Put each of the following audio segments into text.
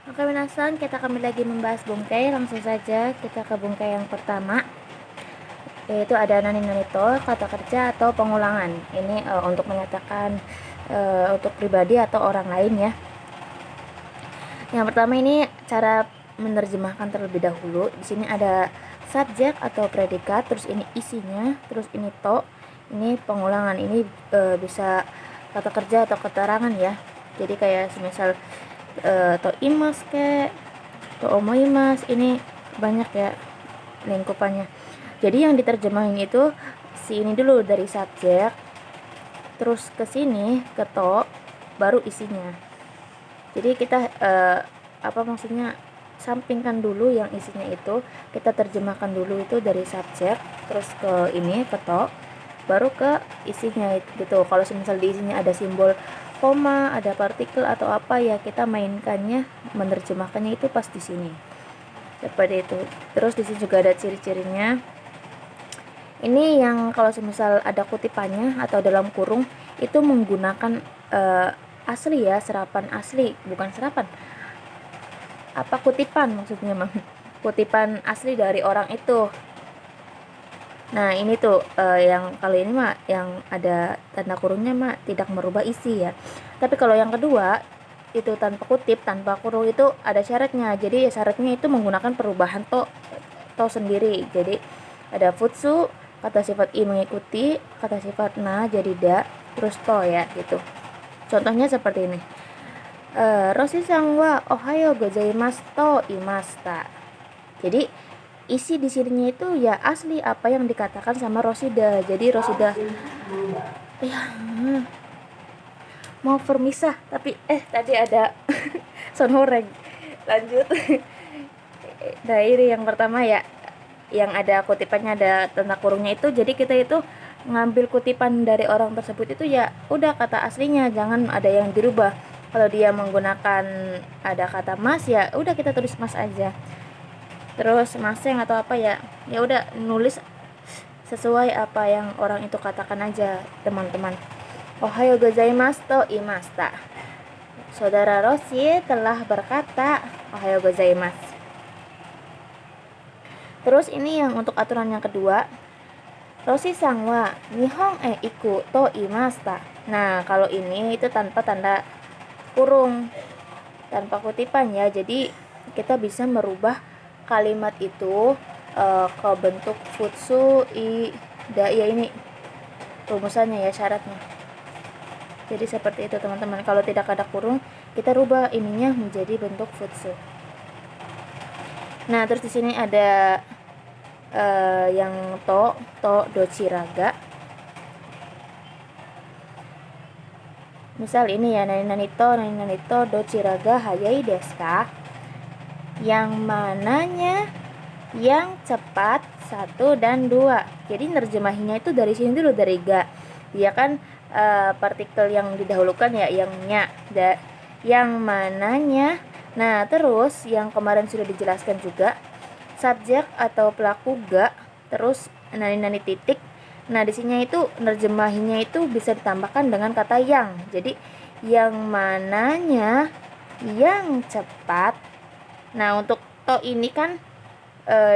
Oke minasan, kita kembali lagi membahas bungkai. Langsung saja kita ke bungkai yang pertama, yaitu ada nani-nani to, kata kerja atau pengulangan. Ini untuk menyatakan untuk pribadi atau orang lain ya. Yang pertama ini cara menerjemahkan terlebih dahulu. Di sini ada subjek atau predikat, terus ini isinya, terus ini to, ini pengulangan. Ini bisa kata kerja atau keterangan ya. Jadi kayak semisal to imas ke to omoimas, ini banyak ya lingkupannya. Jadi yang diterjemahin itu si ini dulu dari subjek, terus ke sini ke to, baru isinya. Jadi kita apa maksudnya, sampingkan dulu yang isinya itu, kita terjemahkan dulu itu dari subjek, terus ke ini ke to, baru ke isinya gitu. Kalau misal di isinya ada simbol koma, ada partikel atau apa ya, kita mainkannya, menerjemahkannya itu pas di sini. Seperti itu. Terus di sini juga ada ciri-cirinya. Ini yang kalau misal ada kutipannya atau dalam kurung itu menggunakan asli ya, serapan asli, bukan serapan. Apa kutipan maksudnya, Mang? Kutipan asli dari orang itu. Nah, ini tuh yang kali ini mah yang ada tanda kurungnya mah tidak merubah isi ya. Tapi kalau yang kedua itu tanpa kutip, tanpa kurung itu ada syaratnya. Jadi syaratnya itu menggunakan perubahan to sendiri. Jadi ada futsu, kata sifat i mengikuti, kata sifat na jadi da, terus to ya gitu. Contohnya seperti ini. Roshi-san wa ohayo gozaimasu to imashita. Jadi isi di sininya itu ya asli apa yang dikatakan sama Rosida. Jadi Rosida ya mau permisah, tapi tadi ada sonhoreng. Lanjut. Nah, ini yang pertama ya, yang ada kutipannya, ada tanda kurungnya itu. Jadi kita itu ngambil kutipan dari orang tersebut itu ya udah kata aslinya, jangan ada yang dirubah. Kalau dia menggunakan ada kata mas ya udah kita tulis mas aja. Terus maseng atau apa ya, ya udah nulis sesuai apa yang orang itu katakan aja, teman-teman. Ohayo gozaimasu to imashita. Saudara Roshi telah berkata ohayo gozaimasu. Terus ini yang untuk aturan yang kedua, Roshi-san wa nihon iku to imashita. Nah, kalau ini itu tanpa tanda kurung, tanpa kutipan ya. Jadi kita bisa merubah kalimat itu ke bentuk futsu i da ya, ini rumusannya ya, syaratnya. Jadi seperti itu teman-teman. Kalau tidak ada kurung, kita rubah ininya menjadi bentuk futsu. Nah, terus di sini ada yang to dochiraga. Misal ini ya, nani to dochiraga hayai desu ka? Yang mananya yang cepat 1 dan 2. Jadi nerjemahinya itu dari sini dulu, dari ga. Dia kan partikel yang didahulukan ya, yang nya, yang mananya. Nah, terus yang kemarin sudah dijelaskan juga, subjek atau pelaku ga, terus nani titik. Nah, di sini itu nerjemahinya itu bisa ditambahkan dengan kata yang. Jadi yang mananya yang cepat. Nah, untuk to ini kan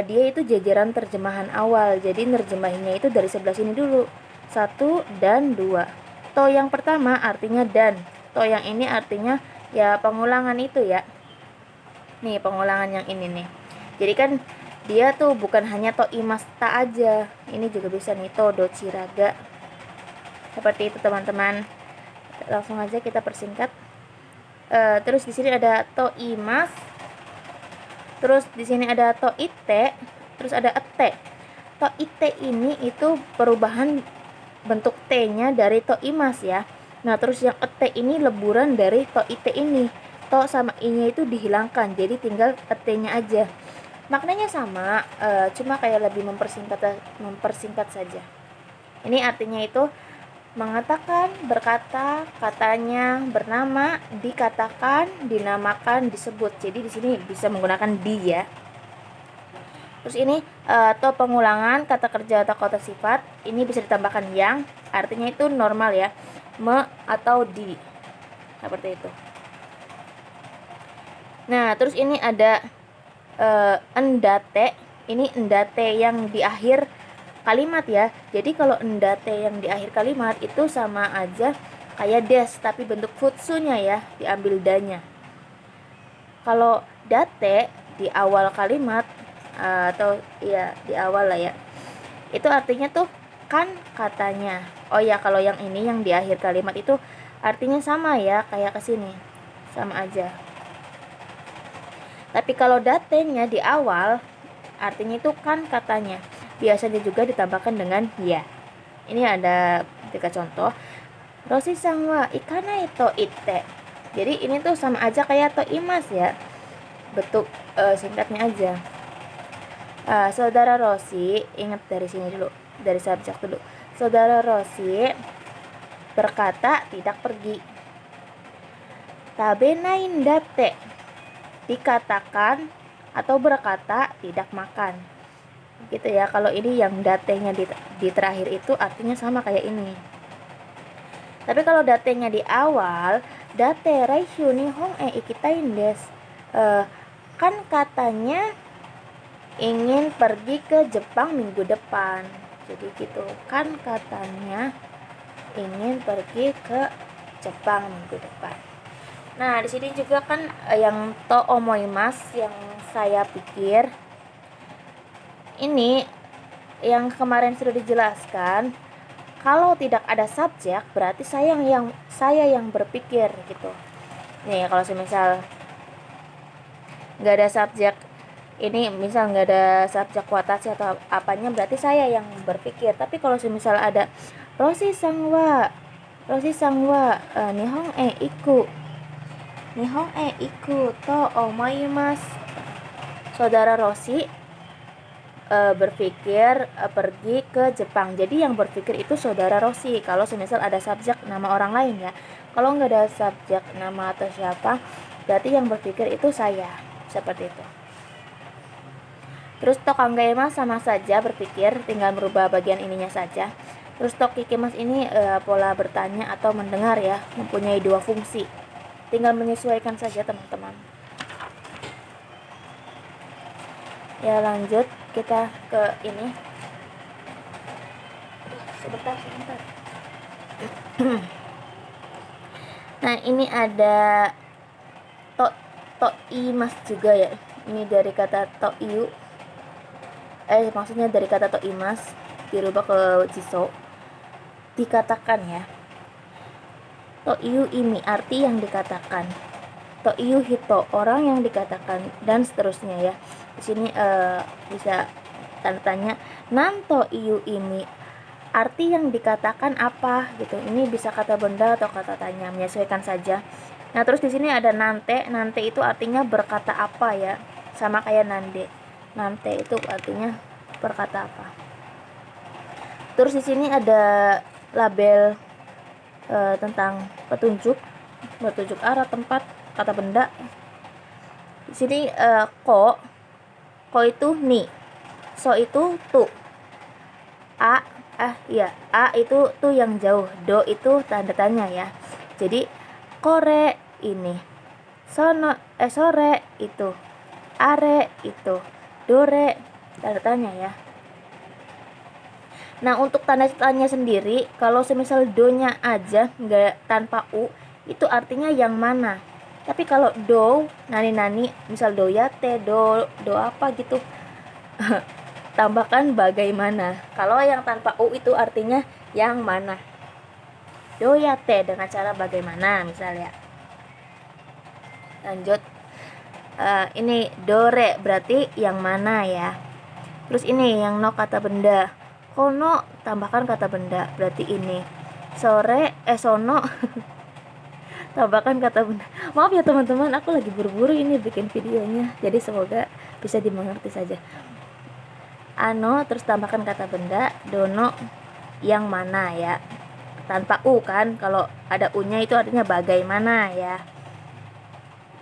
dia itu jajaran terjemahan awal. Jadi nerjemahinya itu dari sebelah sini dulu, 1 dan 2. To yang pertama artinya dan. To yang ini artinya ya pengulangan itu ya. Nih pengulangan yang ini nih. Jadi kan dia tuh bukan hanya to imashita aja. Ini juga bisa nih to dochiraga. Seperti itu teman-teman. Langsung aja kita persingkat. Terus di sini ada to imas. Terus di sini ada to ite, terus ada ete. To ite ini itu perubahan bentuk t-nya dari to imas ya. Nah, terus yang ete ini leburan dari to ite ini. To sama i-nya itu dihilangkan, jadi tinggal ete-nya aja. Maknanya sama, cuma kayak lebih mempersingkat saja. Ini artinya itu mengatakan, berkata, katanya, bernama, dikatakan, dinamakan, disebut. Jadi di sini bisa menggunakan di ya. Terus ini to pengulangan kata kerja atau kata sifat, ini bisa ditambahkan yang, artinya itu normal ya, me atau di. Seperti itu. Nah, terus ini ada endate. Ini endate yang di akhir kalimat ya. Jadi kalau endate yang di akhir kalimat itu sama aja kayak des, tapi bentuk futsunya ya, diambil danya. Kalau date di awal kalimat atau ya di awal lah ya, itu artinya tuh kan katanya. Oh ya, kalau yang ini yang di akhir kalimat itu artinya sama ya, kayak kesini, sama aja. Tapi kalau datenya di awal, artinya itu kan katanya. Biasanya juga ditambahkan dengan ya. Ini ada 3 contoh. Roshi sang wa ikana ito ite. Jadi ini tuh sama aja kayak to imas ya. Bentuk singkatnya aja. Saudara Roshi, ingat dari sini dulu, dari subjek dulu. Saudara Roshi berkata tidak pergi. Tabenai ndate, dikatakan atau berkata tidak makan, gitu ya. Kalau ini yang datenya di terakhir itu artinya sama kayak ini. Tapi kalau datenya di awal, date raishu nihon ikitain desu, kan katanya ingin pergi ke Jepang minggu depan. Jadi gitu, kan katanya ingin pergi ke Jepang minggu depan. Nah, di sini juga kan yang to omoimas yang saya pikir ini yang kemarin sudah dijelaskan. Kalau tidak ada subjek berarti saya yang berpikir gitu. Nih, kalau semisal nggak ada subjek, ini misal nggak ada subjek watashi atau apanya, berarti saya yang berpikir. Tapi kalau semisal ada Roshi sang wa nihon iku to omoimasu, saudara Roshi berpikir pergi ke Jepang. Jadi yang berpikir itu saudara Roshi. Kalau semisal ada subjek nama orang lain ya. Kalau nggak ada subjek nama atau siapa, berarti yang berpikir itu saya. Seperti itu. Terus to kangaemas sama saja berpikir, tinggal merubah bagian ininya saja. Terus to kikimas ini pola bertanya atau mendengar ya, mempunyai 2 fungsi. Tinggal menyesuaikan saja teman-teman. Ya, lanjut kita ke ini. Sebentar. Nah, ini ada toimas juga ya. Ini dari kata toiu. Maksudnya dari kata toimas dirubah ke jiso. Dikatakan ya. Toiu ini arti yang dikatakan. Toiu hito orang yang dikatakan, dan seterusnya ya. Di sini bisa tanda tanya, nanto iu ini arti yang dikatakan apa gitu. Ini bisa kata benda atau kata tanya, menyesuaikan saja. Nah, terus di sini ada nante. Nante itu artinya berkata apa ya, sama kayak nande. Nante itu artinya berkata apa. Terus di sini ada label tentang petunjuk arah, tempat, kata benda. Di sini ko itu ni, so itu tu, a itu tu yang jauh, do itu tanda tanya ya. Jadi kore ini, sore itu, are itu, dore tanda tanya ya. Nah, untuk tanda tanya sendiri, kalau semisal do-nya aja nggak tanpa u, itu artinya yang mana. Tapi kalau do, nani, misal doyate, do apa gitu, tambahkan bagaimana. Kalau yang tanpa u itu artinya yang mana. Doyate dengan cara bagaimana misalnya. Lanjut, ini dore berarti yang mana ya. Terus ini yang no kata benda. Kono tambahkan kata benda berarti ini. Sono tambahkan kata benda. Maaf ya teman-teman, aku lagi buru-buru ini bikin videonya, jadi semoga bisa dimengerti saja. Ano terus tambahkan kata benda, dono yang mana ya, tanpa u kan. Kalau ada u nya itu artinya bagaimana ya.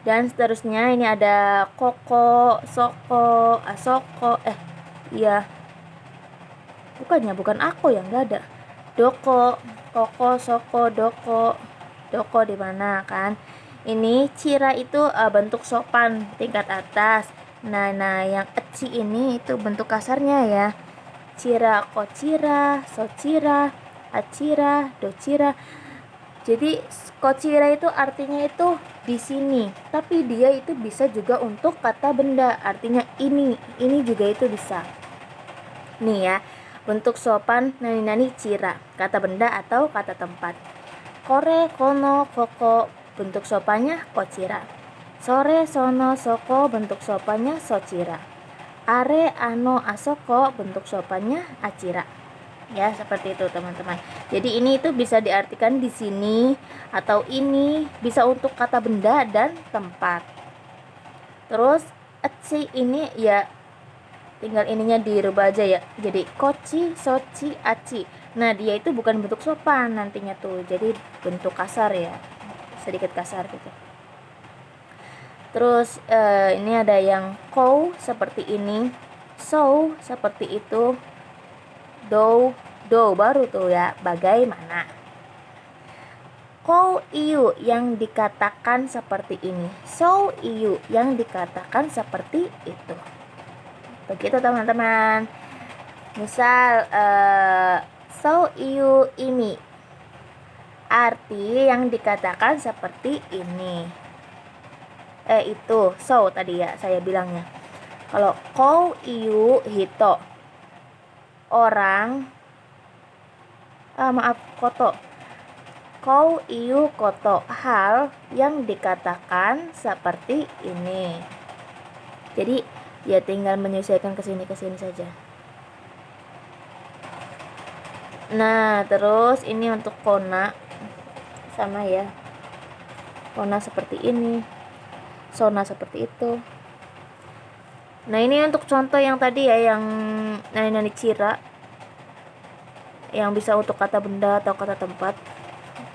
Dan seterusnya ini ada koko, soko, asoko, bukan aku yang nggak ada. Doko, koko, soko, doko di mana kan. Ini cira itu bentuk sopan tingkat atas. Nah, yang eci ini itu bentuk kasarnya ya. Cira, kocira, socira, acira, docira. Jadi kocira itu artinya itu di sini, tapi dia itu bisa juga untuk kata benda, artinya ini juga itu bisa. Nih ya, bentuk sopan nani cira, kata benda atau kata tempat. Kore, kono, koko, bentuk sopannya kocira. Sore, sono, soko, bentuk sopannya socira. Are, ano, asoko, bentuk sopannya acira. Ya, seperti itu teman-teman. Jadi ini itu bisa diartikan di sini atau ini, bisa untuk kata benda dan tempat. Terus eci ini ya tinggal ininya dirubah aja ya, jadi koci, soci, aci. Nah, dia itu bukan bentuk sopan nantinya tuh, jadi bentuk kasar ya, sedikit kasar gitu. Terus ini ada yang kou seperti ini, so seperti itu, do baru tuh ya, bagaimana. Kou iu yang dikatakan seperti ini, so iu yang dikatakan seperti itu. Begitu teman-teman. Misal so iu ini, arti yang dikatakan seperti ini. Itu so tadi ya saya bilangnya. Kalau kou iu hito, orang, koto. Kou iu koto, hal yang dikatakan seperti ini. Jadi ya tinggal menyesuaikan kesini saja. Nah, terus ini untuk kona sama ya, kona seperti ini, sona seperti itu. Nah, ini untuk contoh yang tadi ya, yang nani cira, yang bisa untuk kata benda atau kata tempat.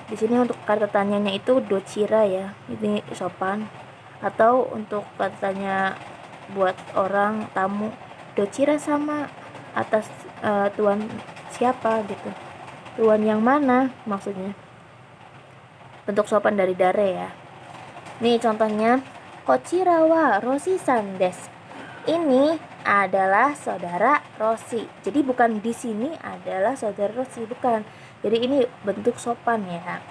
Di sini untuk kata tanyanya itu docira ya, ini sopan. Atau untuk katanya buat orang tamu, docira sama, atas tuan siapa gitu, tuan yang mana maksudnya, bentuk sopan dari dare ya. Nih contohnya, kochira wa Roshi san desu. Ini adalah saudara Roshi. Jadi bukan di sini adalah saudara Roshi, bukan. Jadi ini bentuk sopan ya.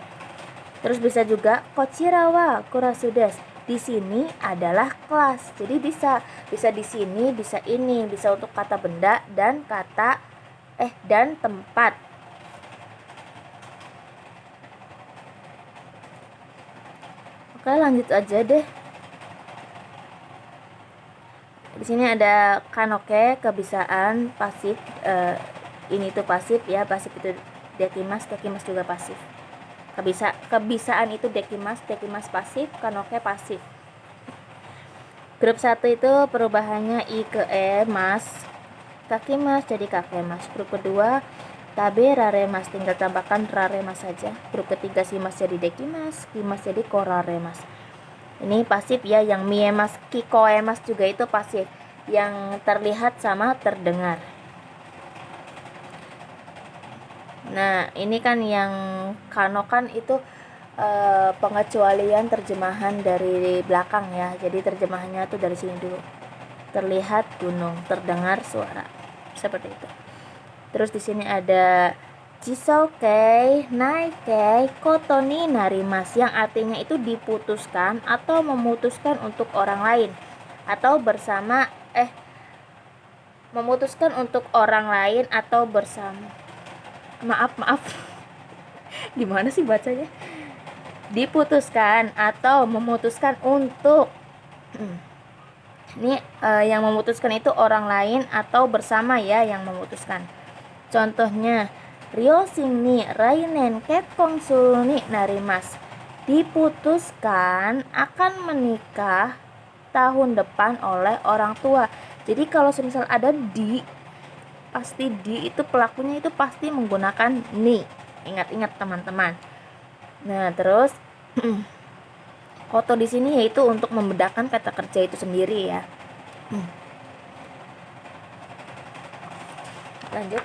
Terus bisa juga kochira wa kurasu desu. Di sini adalah kelas. Jadi bisa di sini, bisa ini, bisa untuk kata benda dan kata dan tempat. Oke, lanjut aja deh. Di sini ada kanoke, kebisaan pasif. Ini tuh pasif ya, pasif itu dekimas juga pasif. Kebisaan itu dekimas pasif, kanoke pasif. Grup 1 itu perubahannya i ke e mas, kakimas jadi kakemas. Grup kedua tabe raremas, tinggal tambahkan raremas saja. Grup ketiga simas jadi dekimas, kimas jadi koraremas. Ini pasif ya, yang miemas, kikoemas juga itu pasif, yang terlihat sama terdengar. Nah, ini kan yang kano kan itu pengecualian terjemahan dari belakang ya. Jadi terjemahannya tuh dari sini dulu. Terlihat gunung, terdengar suara. Seperti itu. Terus di sini ada jisokei, naikei, koto ni narimas, yang artinya itu diputuskan atau memutuskan untuk orang lain, atau bersama memutuskan untuk orang lain atau bersama. Maaf. Gimana sih bacanya? Diputuskan atau memutuskan untuk. Ini yang memutuskan itu orang lain atau bersama ya, yang memutuskan. Contohnya, Ryoshin ni rainen kekkon suru ni narimas. Diputuskan akan menikah tahun depan oleh orang tua. Jadi kalau misal ada di, pasti di itu pelakunya itu pasti menggunakan ni. Ingat-ingat teman-teman. Nah, terus koto di sini yaitu untuk membedakan kata kerja itu sendiri ya. Lanjut.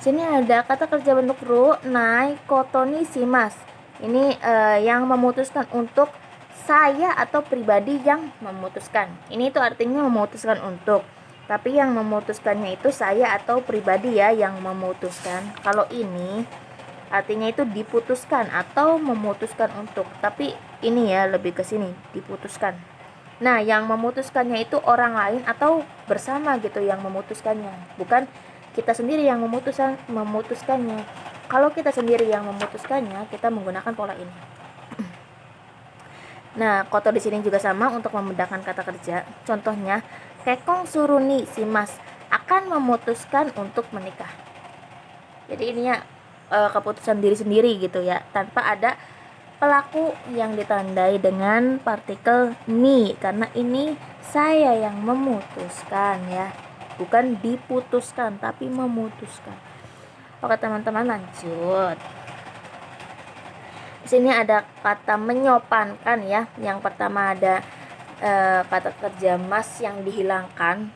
Sini ada kata kerja bentuk ru, nai, kotoni, simas. Ini yang memutuskan untuk saya atau pribadi yang memutuskan. Ini itu artinya memutuskan untuk. Tapi yang memutuskannya itu saya atau pribadi ya yang memutuskan. Kalau ini artinya itu diputuskan atau memutuskan untuk. Tapi ini ya lebih ke sini, diputuskan. Nah, yang memutuskannya itu orang lain atau bersama gitu yang memutuskannya. Bukan kita sendiri yang memutuskannya. Kalau kita sendiri yang memutuskannya, kita menggunakan pola ini. Nah, koto di sini juga sama untuk membedakan kata kerja. Contohnya, Kekong Suruni si Mas akan memutuskan untuk menikah. Jadi ini ya keputusan diri sendiri gitu ya, tanpa ada pelaku yang ditandai dengan partikel ni, karena ini saya yang memutuskan ya. Bukan diputuskan tapi memutuskan. Oke teman-teman, lanjut. Di sini ada kata menyopankan ya. Yang pertama ada kata kerja mas yang dihilangkan.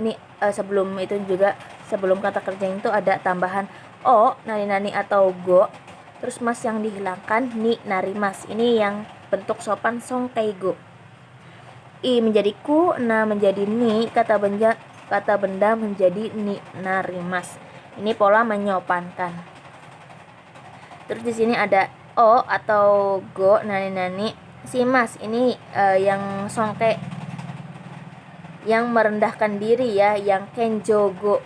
Ini sebelum itu juga, sebelum kata kerja itu ada tambahan o, nani-nani atau go. Terus mas yang dihilangkan ni narimas. Ini yang bentuk sopan songkeigo. I menjadi ku, na menjadi ni, kata benda menjadi ni narimas. Ini pola menyopankan. Terus di sini ada o atau go, nani-nani, simas. Ini yang songke, yang merendahkan diri ya, yang kenjogo.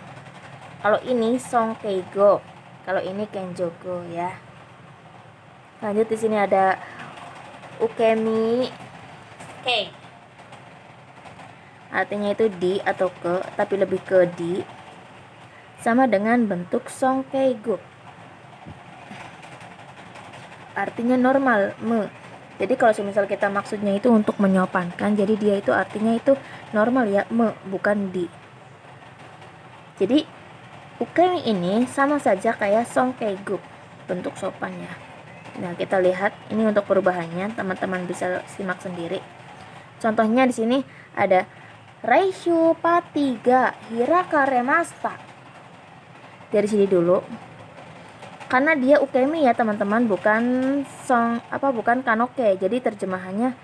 Kalau ini songkeigo, kalau ini kenjogo ya. Lanjut di sini ada ukemi ke. Artinya itu di atau ke, tapi lebih ke di. Sama dengan bentuk songkeigo. Artinya normal, me. Jadi kalau semisal kita maksudnya itu untuk menyopankan, jadi dia itu artinya itu normal ya, me, bukan di. Jadi ukemi ini sama saja kayak songkeigo, bentuk sopannya. Nah, kita lihat ini untuk perubahannya, teman-teman bisa simak sendiri. Contohnya di sini ada Raishu Patiga Hirakaremasta. Dari sini dulu. Karena dia ukemi ya, teman-teman, bukan bukan kanoke. Jadi terjemahannya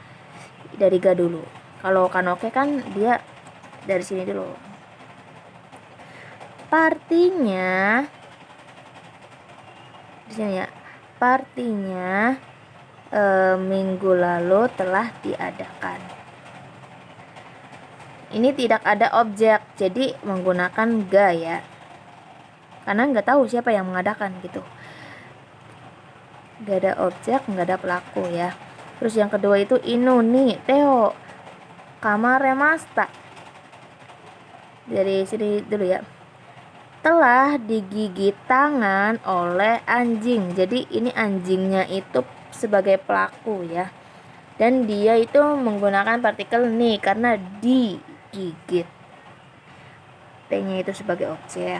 dari ga dulu. Kalau kanoke kan dia dari sini dulu. Partinya di sini ya. Partinya minggu lalu telah diadakan. Ini tidak ada objek, jadi menggunakan ga ya. Karena nggak tahu siapa yang mengadakan gitu. Nggak ada objek, nggak ada pelaku ya. Terus yang kedua itu inu ni teo kamaremasta. Dari sini dulu ya. Telah digigit tangan oleh anjing. Jadi ini anjingnya itu sebagai pelaku ya. Dan dia itu menggunakan partikel ni karena digigit. T-nya itu sebagai objek.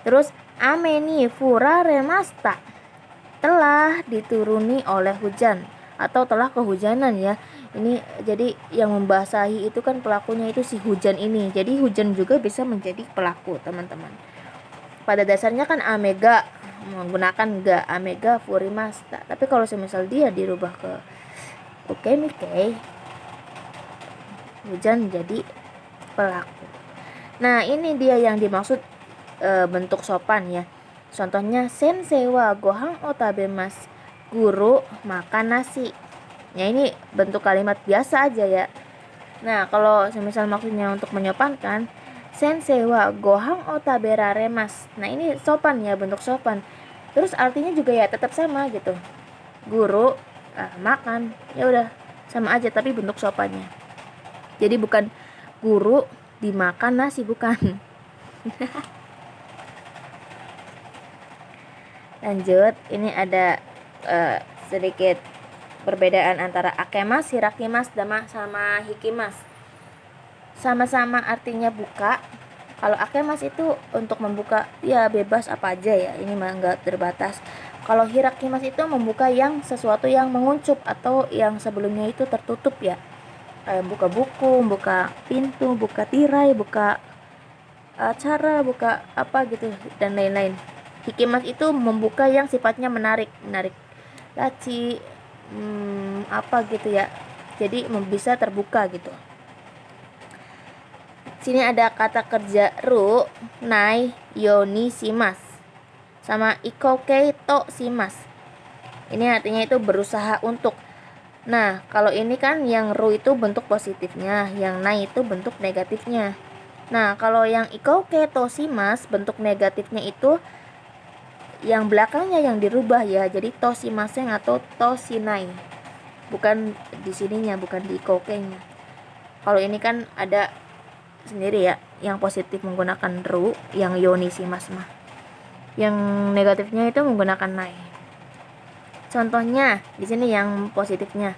Terus ameni furaremasta, telah dituruni oleh hujan atau telah kehujanan ya. Ini jadi yang membasahi itu kan pelakunya itu si hujan ini. Jadi hujan juga bisa menjadi pelaku, teman-teman. Pada dasarnya kan amega menggunakan ga, amega furimasta. Tapi kalau semisal dia dirubah ke ukemike, hujan jadi pelaku. Nah, ini dia yang dimaksud bentuk sopan ya. Contohnya sensei wa gohan o tabemasu, guru makan nasi. Ya ini bentuk kalimat biasa aja ya. Nah, kalau semisal maksudnya untuk menyopankan, sensei wa gohan o taberaremasu. Nah, ini sopan ya, bentuk sopan. Terus artinya juga ya tetap sama gitu. Guru makan. Ya udah, sama aja tapi bentuk sopannya. Jadi bukan guru dimakan nasi, bukan. Lanjut, ini ada sedikit perbedaan antara akemas, hirakimas, sama hikimas. Sama-sama artinya buka. Kalau akemas itu untuk membuka ya bebas apa aja ya, ini mah enggak terbatas. Kalau hirakimas itu membuka yang sesuatu yang menguncup atau yang sebelumnya itu tertutup ya. Buka buku, buka pintu, buka tirai, buka acara, buka apa gitu dan lain-lain. Hikimas itu membuka yang sifatnya menarik laci, apa gitu ya, jadi bisa terbuka gitu. Sini ada kata kerja ru, nai, yoni, shimas sama ikoke to shimas. Ini artinya itu berusaha untuk. Nah, kalau ini kan yang ru itu bentuk positifnya, yang nai itu bentuk negatifnya. Nah, kalau yang ikoke to shimas bentuk negatifnya itu yang belakangnya yang dirubah ya, jadi to shimasen atau to shinai. Bukan di sininya, bukan di ikoke-nya. Kalau ini kan ada sendiri ya, yang positif menggunakan ru, yang yoni shimas mah. Yang negatifnya itu menggunakan nai. Contohnya di sini yang positifnya.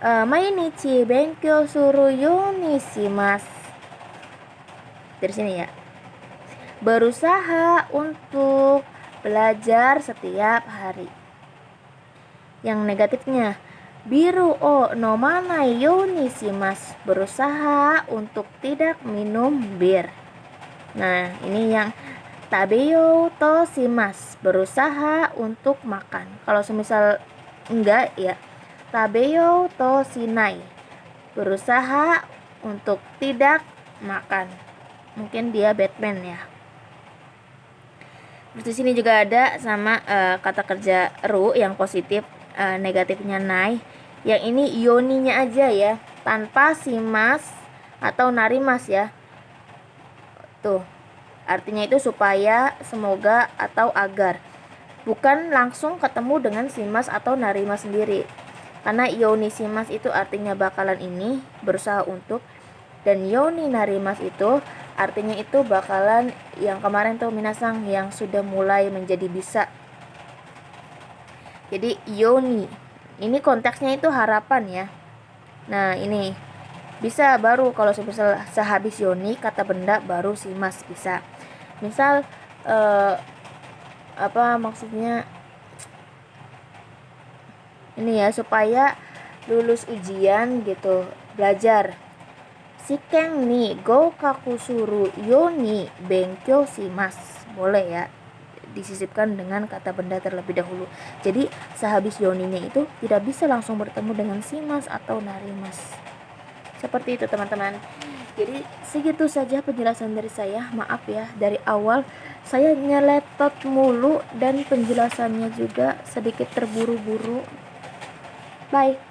Mainichi benkyou suru yo ni shimasu. Dari sini ya. Berusaha untuk belajar setiap hari. Yang negatifnya, biru o nomanai yo ni shimasu. Berusaha untuk tidak minum bir. Nah, ini yang tabeyo to shimasu. Berusaha untuk makan. Kalau semisal enggak ya, tabeyo to shinai. Berusaha untuk tidak makan. Mungkin dia Batman ya. Di sini juga ada sama kata kerja ru yang positif, negatifnya nai. Yang ini yoninya aja ya, tanpa shimas atau narimas ya. Tuh, artinya itu supaya, semoga, atau agar. Bukan langsung ketemu dengan shimas atau narimas sendiri. Karena yoni shimas itu artinya bakalan ini, berusaha untuk. Dan yoni narimas itu artinya itu bakalan yang kemarin tuh minasang, yang sudah mulai menjadi bisa. Jadi yoni ini konteksnya itu harapan ya. Nah, ini bisa baru kalau misal sehabis yoni kata benda baru shimas bisa. Misal apa maksudnya ini ya, supaya lulus ujian gitu, belajar. Shiken ni goukaku suru yo ni benkyou shimasu. Boleh ya, disisipkan dengan kata benda terlebih dahulu. Jadi sehabis yoninya itu tidak bisa langsung bertemu dengan shimas atau narimas. Seperti itu teman-teman. Jadi segitu saja penjelasan dari saya. Maaf ya, dari awal saya nyeletot mulu dan penjelasannya juga sedikit terburu-buru. Bye.